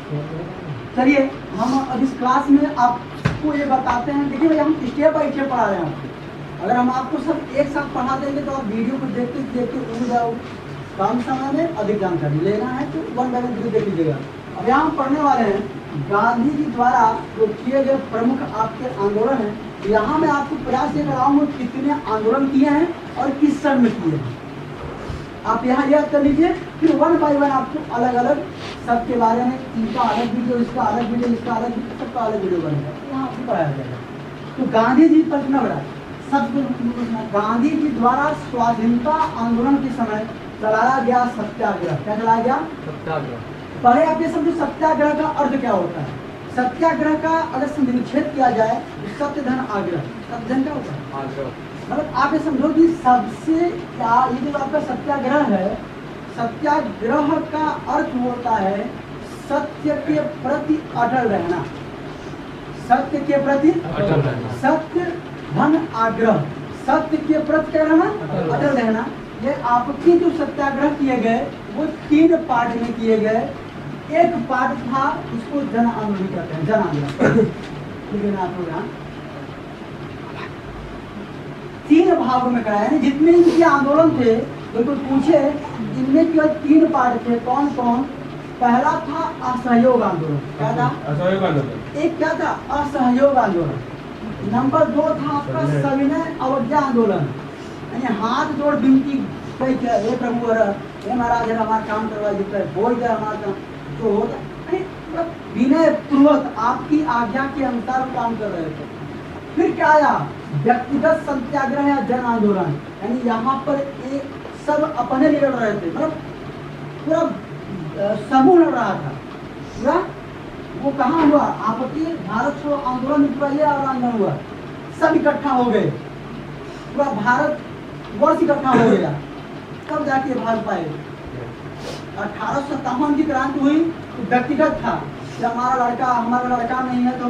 चलिए हम अब इस क्लास में आपको ये बताते हैं। देखिए भाई हम स्टेप बाई स्टेप पढ़ा रहे हैं आपको। अगर हम आपको सब एक साथ पढ़ा देंगे तो आप वीडियो को देखते देखते उड़ जाओगे। कम समय में अधिक जानकारी लेना है तो वन बाय वन वीडियो देख लीजिएगा। अब यहाँ हम पढ़ने वाले हैं गांधी जी द्वारा जो किए गए प्रमुख आपके आंदोलन हैं। यहाँ मैं आपको प्रयास ये कराऊंगा कितने आंदोलन किए हैं और किस सन में किए हैं। आप यहाँ याद कर लीजिए, फिर वन बाय वन आपको अलग अलग सबके बारे में, इनका अलग वीडियो, इसका अलग वीडियो, इसका अलग वीडियो, सबका अलग वीडियो बनेगा, यहाँ आपको पढ़ाया जाएगा। तो गांधी जी पर कितना बड़ा सबसे गांधी जी द्वारा स्वाधीनता आंदोलन के समय चलाया गया सत्याग्रह। क्या चलाया गया? सत्याग्रह। पहले आप ये समझो सत्याग्रह का अर्थ क्या होता है। सत्याग्रह का अगर संक्षेप किया जाए तो सत्य धन आग्रह। सत्य धन क्या होता है? आग्रह। मतलब आप ये समझो कि सबसे क्या ये जो आपका सत्याग्रह है, सत्याग्रह का अर्थ होता है सत्य के प्रति अटल रहना। सत्य के प्रति अटल रहना। सत्य धन आग्रह। सत्य के प्रति क्या रहना? अटल रहना। ये आपके जो सत्याग्रह किए गए वो 3 पार्ट में किए गए। एक पार्ट था इसको जन आंदोलन कहते हैं, जन आंदोलन। लेकिन आप लोग 3 भागों में कराया। जितने इनके आंदोलन थे बिल्कुल पूछे, इनमें केवल 3 पार्ट थे। कौन कौन? पहला था असहयोग आंदोलन। क्या था? असहयोग आंदोलन। एक क्या था? असहयोग आंदोलन। नंबर 2 था आपका सविनय अवज्ञा आंदोलन, यानी हाथ जोड़ विनती कई क्या, हे प्रभु हे महाराज हमारा काम करवा देता है, बोल दिया हमारा काम जो होता है, विनय पूर्वक आपकी आज्ञा के अनुसार काम कर रहे थे। फिर क्या आया? व्यक्तिगत सत्याग्रह या जन आंदोलन, यानी यहाँ पर एक सब अपने लिए लड़ रहे थे, मतलब पूरा समूह लड़ रहा था पूरा। वो कहाँ हुआ? आपत्ति भारत छोड़ो आंदोलन में पूरा ये आंदोलन हुआ, सब इकट्ठा हो गए, पूरा भारत वर्ष इकट्ठा हो गया, तब जाके भाग पाए। 1857 की क्रांति हुई तो व्यक्तिगत था कि हमारा लड़का नहीं है तो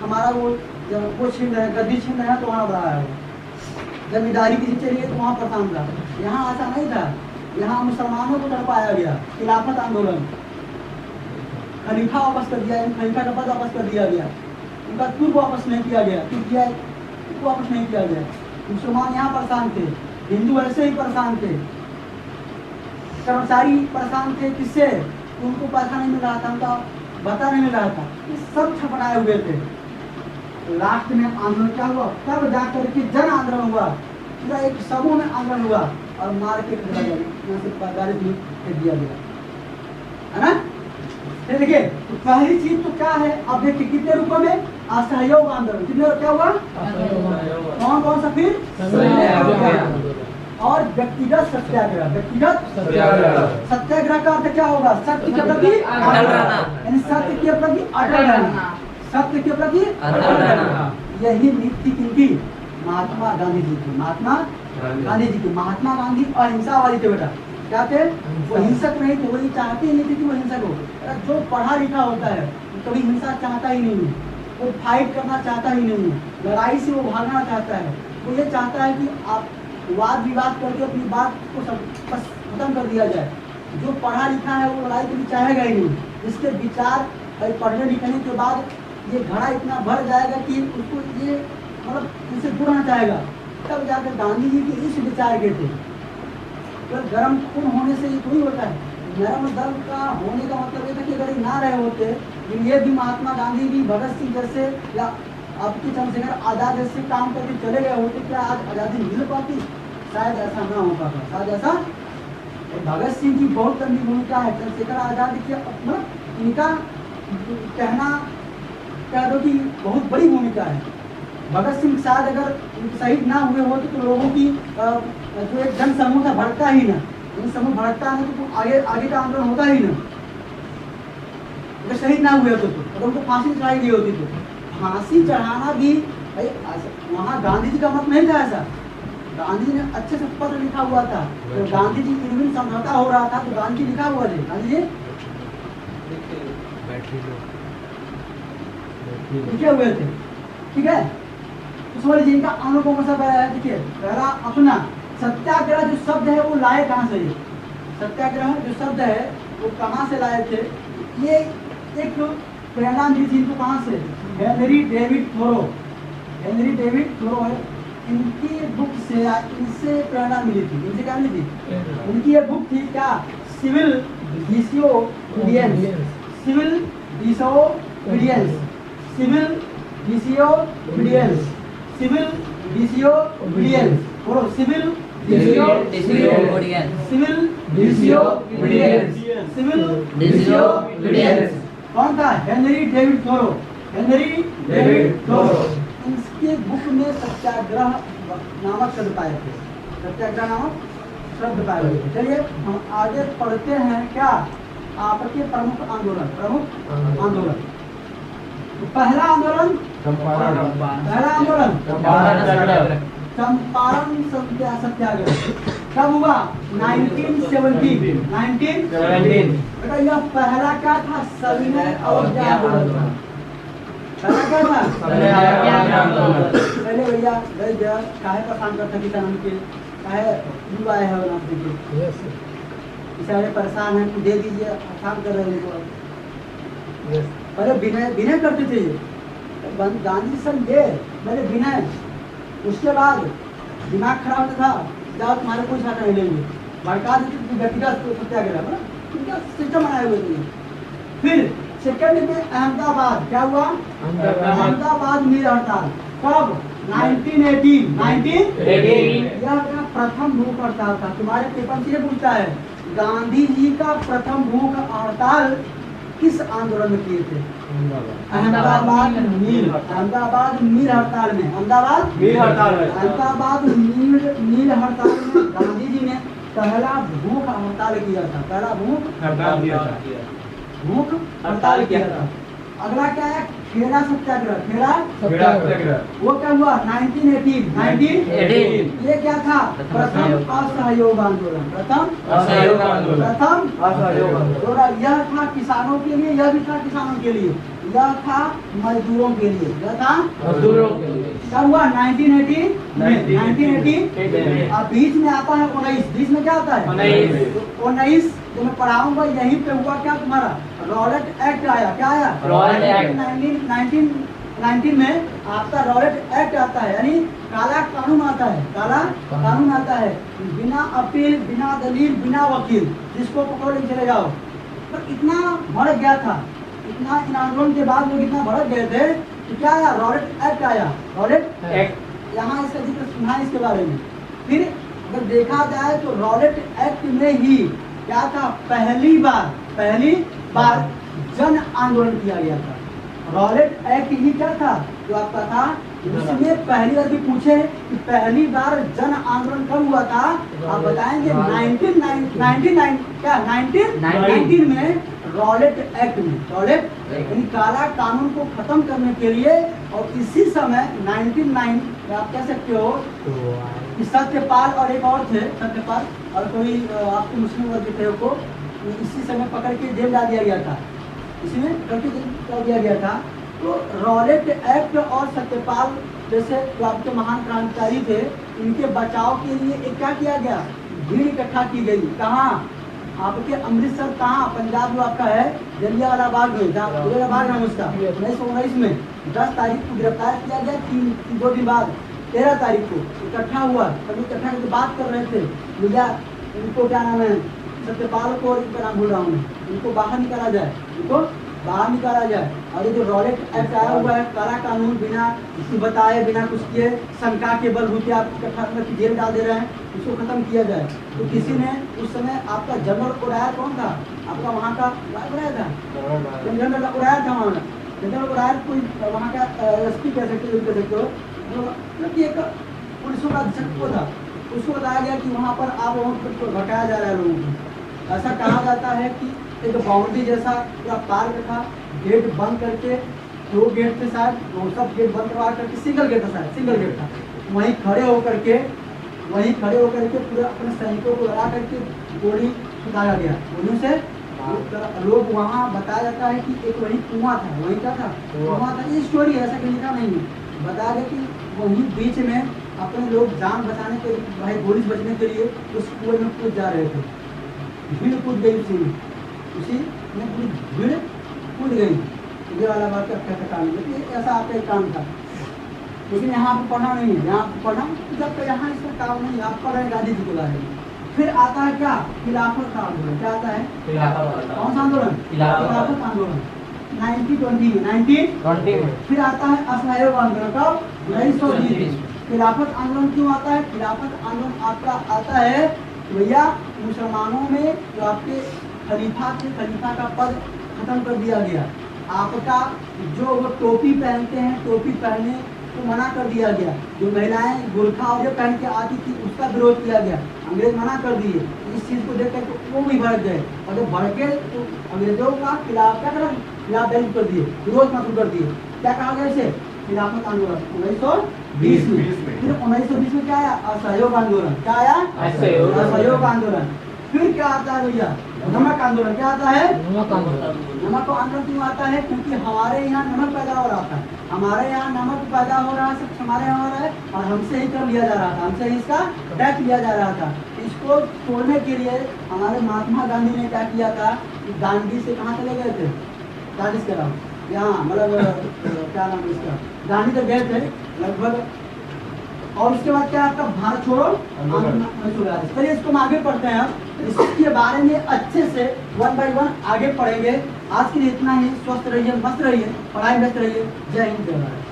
हमारा वो छीन रहे, गद्दी छीन रहे हैं तो वहाँ बढ़ा है, जमींदारी की चली गई तो वहाँ प्रधान था। यहाँ ऐसा नहीं था। यहाँ मुसलमानों को तड़पाया गया, खिलाफत आंदोलन, खलीफा वापस कर दिया, खलीफा का पद वापस कर दिया गया, उनका तुर्क वापस नहीं किया गया, वापस नहीं किया गया। मुसलमान यहाँ परेशान थे, हिंदू ऐसे ही परेशान थे, कर्मचारी परेशान थे। किससे? उनको पैसा नहीं मिल रहा था, उनका भत्ता नहीं मिल रहा था, ये सब छपड़ाए हुए थे। लास्ट में आंदोलन क्या हुआ? तब जाकर के जन आंदोलन हुआ, पूरा एक समूह में आंदोलन हुआ और मार के दिया गया, है ना। देखिए तो पहली चीज तो क्या है? अब देखिए कितने रूपों में असहयोग आंदोलन, कितने क्या हुआ? कौन कौन सा? फिर और व्यक्तिगत सत्याग्रह। व्यक्तिगत सत्याग्रह का अर्थ क्या होगा? सत्य के प्रति अटल रहना, यानी सत्य के प्रति अटल रहना, सत्य के प्रति अटल रहना। यही नीति किनकी? महात्मा गांधी जी की। महात्मा गांधी जी की। महात्मा गांधी अहिंसावादी थे बेटा। क्या थे? वो हिंसक नहीं थे, वो ये चाहते ही नहीं थे कि वो हिंसक हो। जो पढ़ा लिखा होता है कभी हिंसा चाहता ही नहीं है, वो फाइट करना चाहता ही नहीं है, लड़ाई से वो भागना चाहता है। वो ये चाहता है कि आप वाद विवाद करके अपनी बात को सब बस खत्म कर दिया जाए। जो पढ़ा लिखा है वो लड़ाई कभी चाहेगा ही नहीं। जिसके विचार पढ़ने लिखने के बाद ये घड़ा इतना भर जाएगा कि उसको ये मतलब इसे जुड़ना चाहेगा, तब जाकर गांधी जी के इस विचार के थे। तो गर्म खून होने से ये थोड़ी होता है। नरम दल का होने का मतलब ये था कि अगर ये ना रहे होते, ये भी महात्मा गांधी भी भगत सिंह जैसे या आपके चंद्रशेखर आजाद जैसे काम करके चले गए होते, क्या आज आज़ादी मिल पाती? शायद ऐसा ना हो पाता। शायद ऐसा भगत सिंह की बहुत लंबी भूमिका है, चंद्रशेखर आजाद की मतलब इनका कहना कह दो कि बहुत बड़ी भूमिका है। भगत सिंह शायद अगर शहीद ना हुए होते तो लोगों की जो एक जन समूह था भड़कता ही ना, जन समूह भड़कता है तो आगे का आंदोलन होता ही ना। अगर शहीद ना हुए होते तो अगर उनको फांसी चढ़ाई गई होती तो फांसी चढ़ाना भी वहाँ गांधी जी का मत नहीं था ऐसा। गांधी जी ने अच्छे से पत्र लिखा हुआ था, तो गांधी जी इरविन समझौता हो रहा था तो गांधी जी लिखा हुआ थे, गांधी जी लिखे हुए थे। ठीक है, तो समझ लीजिए इनका अनुभव कौन सा है। देखिए पहला अपना सत्याग्रह जो शब्द है वो लाए कहाँ से? सत्याग्रह जो शब्द है वो कहाँ से लाए थे? ये एक प्रेरणा मिली थी इनको कहाँ से? Henry David Thoreau. Henry David Thoreau है, इनकी बुक से इनसे प्रेरणा मिली थी। इनसे क्या मिली थी? उनकी ये बुक थी क्या? Civil disobedience. Civil disobedience. Civil disobedience. Civil disobedience. बोलो civil disobedience. Civil disobedience. Civil disobedience. कौन था? Henry David Thoreau. Henry David Thoreau. इसके बुक में सत्याग्रह नामक शब्द पाए थे। सत्याग्रह नामक शब्द पाए हुए थे। चलिए हम आगे पढ़ते हैं क्या आपके प्रमुख आंदोलन। प्रमुख आंदोलन तो पहला आंदोलन चंपारण चंपारण सत्याग्रह कब हुआ? 1917। बेटा यह पहला क्या था? सविनय अवज्ञा आंदोलन था। पहला क्या था? पहले भैया गए काहे परेशान करते किसान के, काहे युवा है और आप देखिए किसान परेशान है, दे दीजिए, आसान कर रहे हैं उनको। पहले विनय करते थे ये गांधी सर, ये पहले विनय, उसके बाद दिमाग खराब होता था, जाओ तुम्हारे कोई साथ नहीं लेंगे, भड़का देते व्यक्तिगत सत्याग्रह, उनका सिस्टम बनाए हुए थे। फिर सेकंड में अहमदाबाद, क्या हुआ? अहमदाबाद मिल हड़ताल कब? 1918। यह प्रथम भूख हड़ताल था। तुम्हारे पेपर से पूछता है गांधी जी का प्रथम भूख हड़ताल किस आंदोलन में किए थे? अहमदाबाद मिल हड़ताल में। अहमदाबाद मिल हड़ताल में गांधी जी ने पहला भूख हड़ताल किया था। पहला भूख हड़ताल किया था। अगला क्या है? खेड़ा सत्याग्रह। वो क्या हुआ? 1918। ये क्या था? प्रथम असहयोग आंदोलन। यह था किसानों के लिए, यह भी था किसानों के लिए, यह था मजदूरों के लिए, कब हुआ? 1918। अब बीच में आता है 19। बीच में क्या आता है? 19 जो मैं पढ़ाऊंगा यहीं पे हुआ क्या तुम्हारा? रॉलेट एक्ट आया। क्या आया? 1919 में आपका रॉलेट एक्ट आता है, यानी काला कानून आता है। बिना अपील, बिना दलील, बिना वकील, जिसको पकड़ के चले जाओ। पर इतना भड़क गया था, इतना इन आंदोलन के बाद लोग इतना भड़क गए थे कि क्या आया? रॉलेट एक्ट आया। रॉलेट एक्ट, यहाँ इसका जिक्र सुना इसके बारे में। फिर अगर देखा जाए तो रॉलेट एक्ट में ही क्या था? पहली बार जन आंदोलन किया गया था। रॉलेट एक्ट ही क्या था जो आपका था? इसमें पहली बार भी पूछे कि पहली बार जन आंदोलन कब हुआ था? आप बताएंगे 1919 में रॉलेट एक्ट में। रॉलेट यानी काला कानून को खत्म करने के लिए। और इसी समय 1909 आप कह सकते हो कि सत्यपाल और एक और थे, सत्यपाल और कोई आपके मुस्लिम वर्ग के थे को इसी समय पकड़ के जेल डाल दिया गया था। इसमें करके कर दिया गया था। तो रॉलेट एक्ट और सत्यपाल जैसे जो आपके महान क्रांतिकारी थे, इनके बचाव के लिए एक क्या किया गया? भीड़ इकट्ठा की गई। कहाँ? आपके अमृतसर, कहाँ? पंजाब जो आपका है, जलियांवाला बाग में, जलियांवाला बाग नाम उसका। 1919 में 10 तारीख को गिरफ्तार किया गया। 2 दिन बाद 13 तारीख को इकट्ठा हुआ। सभी इकट्ठा करके बात कर रहे थे, भैया इनको क्या नाम है, सत्यपाल को, और इनका नाम भूल रहा हूँ, इनको बाहर निकाला जाए, और ये जो रॉलेट एक्ट आया हुआ है, काला कानून, बिना किसी बताए, बिना कुछ किए, शंका के बलबूते आप इकट्ठा करके जेल डाल दे रहे हैं, इसको खत्म किया जाए। तो किसी ने उस समय आपका जनरल ओरायर कौन था? आपका वहाँ का ओरायर था, जनरल ओरायर था वहाँ का। जनरल ओरायर कोई वहाँ का SP कह सकते हो, एक पुलिसों का अध्यक्ष था। उसको बताया गया कि वहाँ पर आप भटकाया जा रहा है लोगों को। ऐसा कहा जाता है कि एक बाउंड्री जैसा पूरा पार्क था, गेट बंद करके, 2 गेट थे शायद, वो सब गेट बंद करवा करके सिंगल गेट था, वहीं खड़े होकर के पूरा अपने सैनिकों को लगा करके गोली उतारा गया। गोलियों से लोग वहाँ बताया जाता है कि एक वही कुआं था, वही क्या था? कुआं था। ये स्टोरी ऐसा कहीं लिखा नहीं है, बताया गया कि वहीं बीच में अपने लोग जान बचाने के भाई गोली बचने के लिए उस कुएं में कूद जा रहे थे। भीड़ कूद गई उसी में पूरी भीड़ कूद गई, ये वाला बात क्या काम है, ऐसा आपका एक काम था। लेकिन यहाँ पर पढ़ना नहीं है, यहाँ पर पढ़ना जब तक यहाँ इसका काम नहीं, आप पढ़ रहे गांधी जी के बारे में। फिर आता है क्या, खिलाफत का आंदोलन। क्या आता है, कौन सा आंदोलन, खिलाफत आंदोलन 1920 में, 1920 में। फिर आता है असहयोग आंदोलन, कब, 1920। खिलाफत आंदोलन क्यों आता है, खिलाफत आंदोलन आपका आता है भैया मुसलमानों में जो आपके खलीफा थे, खलीफा का पद खत्म कर दिया गया। आपका जो वो टोपी पहनते हैं, टोपी पहनने को मना कर दिया गया। जो महिलाएं बुर्खा और जो पहन के आती थी उसका विरोध किया गया, अंग्रेज मना कर दिए। इस चीज़ को देख कर वो भी भड़क गए, और जब भड़के तो अंग्रेजों का खिलाफ क्या करा, खिलाफ बैन कर दिए, विरोध शुरू कर दिए। क्या कहा गया इसे, खिलाफत आंदोलन 1920 में। फिर 1920 में क्या आया, असहयोग आंदोलन। क्या आया, असहयोग आंदोलन। फिर क्या आता है भैया, नमक आंदोलन। क्या आता है, नमक आंदोलन क्यों आता है, क्योंकि हमारे यहाँ नमक पैदा हो रहा था, हमारे यहाँ नमक पैदा हो रहा है, सब हमारे यहाँ हो रहा है, और हमसे ही कर लिया जा रहा था, हमसे ही इसका टैक्स लिया जा रहा था। इसको तोड़ने के लिए हमारे महात्मा गांधी ने क्या किया था, कि गांधी से कहाँ चले गए थे, गांधी के नाम यहाँ मतलब क्या नाम इसका, गांधी तक गए थे लगभग। और उसके बाद क्या आपका भारत छोड़ो आंदोलन शुरू हुआ। चलिए इसको हम आगे पढ़ते हैं, इसके बारे में अच्छे से 1 by 1 आगे पढ़ेंगे। आज के लिए इतना ही। स्वस्थ रहिए, मस्त रहिए, पढ़ाई व्यस्त रहिए। जय हिंद, जय भारत।